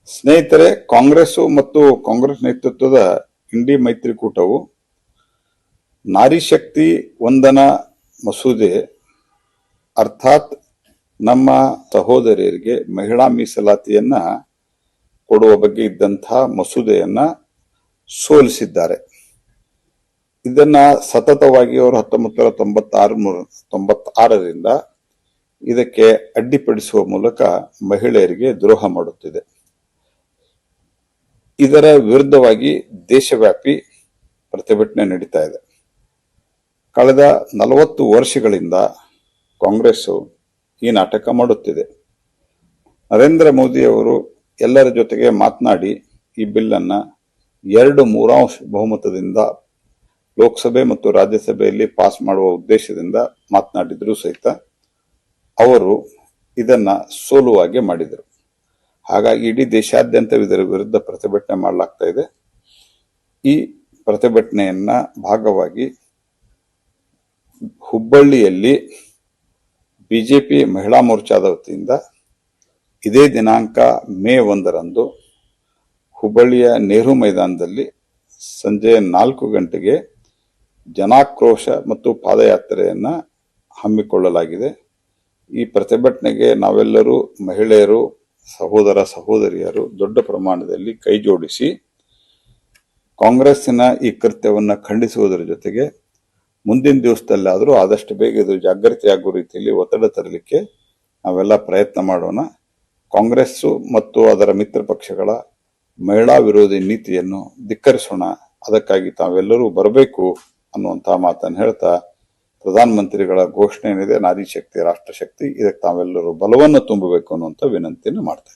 ಸ್ನೇಹಿತರೆ, ಕಾಂಗ್ರೆಸ್ ಮತ್ತು ಕಾಂಗ್ರೆಸ್ ನೇತೃತ್ವದ ಇಂಡಿ ಮೈತ್ರಿಕೂಟವು ನಾರಿ ಶಕ್ತಿ ವಂದನಾ ಮಸೂದೆ ಅರ್ಥಾತ್ ನಮ್ಮ ಸಹೋದರಿಯರಿಗೆ ಮಹಿಳಾ ಮೀಸಲಾತಿಯನ್ನ ಕೊಡುವ ಬಗ್ಗೆ ಇದ್ದಂತಹ ಮಸೂದೆಯನ್ನ ಸೋಲಿಸಿದ್ದಾರೆ. ಇದನ್ನ ಸತತವಾಗಿ ಅವರು 1996ರಿಂದ ಇದಕ್ಕೆ ಅಡ್ಡಿಪಡಿಸುವ ಮೂಲಕ ಮಹಿಳೆಯರಿಗೆ ದ್ರೋಹ ಮಾಡುತ್ತಿದೆ. ಇದರ ವಿರುದ್ಧವಾಗಿ ದೇಶವ್ಯಾಪಿ ಪ್ರತಿಭಟನೆ ನಡೀತಾ ಇದೆ. ಕಳೆದ 40 ವರ್ಷಗಳಿಂದ ಕಾಂಗ್ರೆಸ್ ಈ ನಾಟಕ ಮಾಡುತ್ತಿದೆ. ನರೇಂದ್ರ ಮೋದಿ ಅವರು ಎಲ್ಲರ ಜೊತೆಗೆ ಮಾತನಾಡಿ ಈ ಬಿಲ್ ಅನ್ನ 2/3 ಬಹುಮತದಿಂದ ಲೋಕಸಭೆ ಮತ್ತು ರಾಜ್ಯಸಭೆಯಲ್ಲಿ ಪಾಸ್ ಮಾಡುವ ಉದ್ದೇಶದಿಂದ ಮಾತನಾಡಿದ್ರು ಸಹಿತ ಅವರು ಇದನ್ನ ಸೋಲುವಾಗೆ ಮಾಡಿದರು. ಹಾಗಾಗಿ ಇಡೀ ದೇಶಾದ್ಯಂತ ಇದರ ವಿರುದ್ಧ ಪ್ರತಿಭಟನೆ ಮಾಡಲಾಗ್ತಾ ಇದೆ. ಈ ಪ್ರತಿಭಟನೆಯನ್ನ ಭಾಗವಾಗಿ ಹುಬ್ಬಳ್ಳಿಯಲ್ಲಿ ಬಿಜೆಪಿ ಮಹಿಳಾ ಮೋರ್ಚಾದ ವತಿಯಿಂದ ಇದೇ ದಿನಾಂಕ ಮೇ 1ರಂದು ಹುಬ್ಬಳ್ಳಿಯ ನೆಹರು ಮೈದಾನದಲ್ಲಿ ಸಂಜೆ 4 ಗಂಟೆಗೆ ಜನಾಕ್ರೋಶ ಮತ್ತು ಪಾದಯಾತ್ರೆಯನ್ನ ಹಮ್ಮಿಕೊಳ್ಳಲಾಗಿದೆ. ಈ ಪ್ರತಿಭಟನೆಗೆ ನಾವೆಲ್ಲರೂ ಮಹಿಳೆಯರು, ಸಹೋದರ ಸಹೋದರಿಯರು ದೊಡ್ಡ ಪ್ರಮಾಣದಲ್ಲಿ ಕೈ ಜೋಡಿಸಿ ಕಾಂಗ್ರೆಸ್ಸಿನ ಈ ಕೃತ್ಯವನ್ನು ಖಂಡಿಸುವುದರ ಜೊತೆಗೆ ಮುಂದಿನ ದಿವಸದಲ್ಲಾದರೂ ಆದಷ್ಟು ಬೇಗ ಇದು ಜಾಗೃತಿಯಾಗುವ ರೀತಿಯಲ್ಲಿ ಒತ್ತಡ ತರಲಿಕ್ಕೆ ನಾವೆಲ್ಲ ಪ್ರಯತ್ನ ಮಾಡೋಣ. ಕಾಂಗ್ರೆಸ್ ಮತ್ತು ಅದರ ಮಿತ್ರ ಪಕ್ಷಗಳ ಮಹಿಳಾ ವಿರೋಧಿ ನೀತಿಯನ್ನು ಧಿಕ್ಕರಿಸೋಣ. ಅದಕ್ಕಾಗಿ ತಾವೆಲ್ಲರೂ ಬರಬೇಕು ಅನ್ನುವಂತಹ ಮಾತನ್ನು ಹೇಳ್ತಾ, ಪ್ರಧಾನಮಂತ್ರಿಗಳ ಘೋಷಣೆ ಏನಿದೆ ನಾರಿ ಶಕ್ತಿ ರಾಷ್ಟ್ರ ಶಕ್ತಿ, ಇದಕ್ಕೆ ತಾವೆಲ್ಲರೂ ಬಲವನ್ನು ತುಂಬಬೇಕು ಅನ್ನುವಂಥ ವಿನಂತಿಯನ್ನು ಮಾಡ್ತಾರೆ.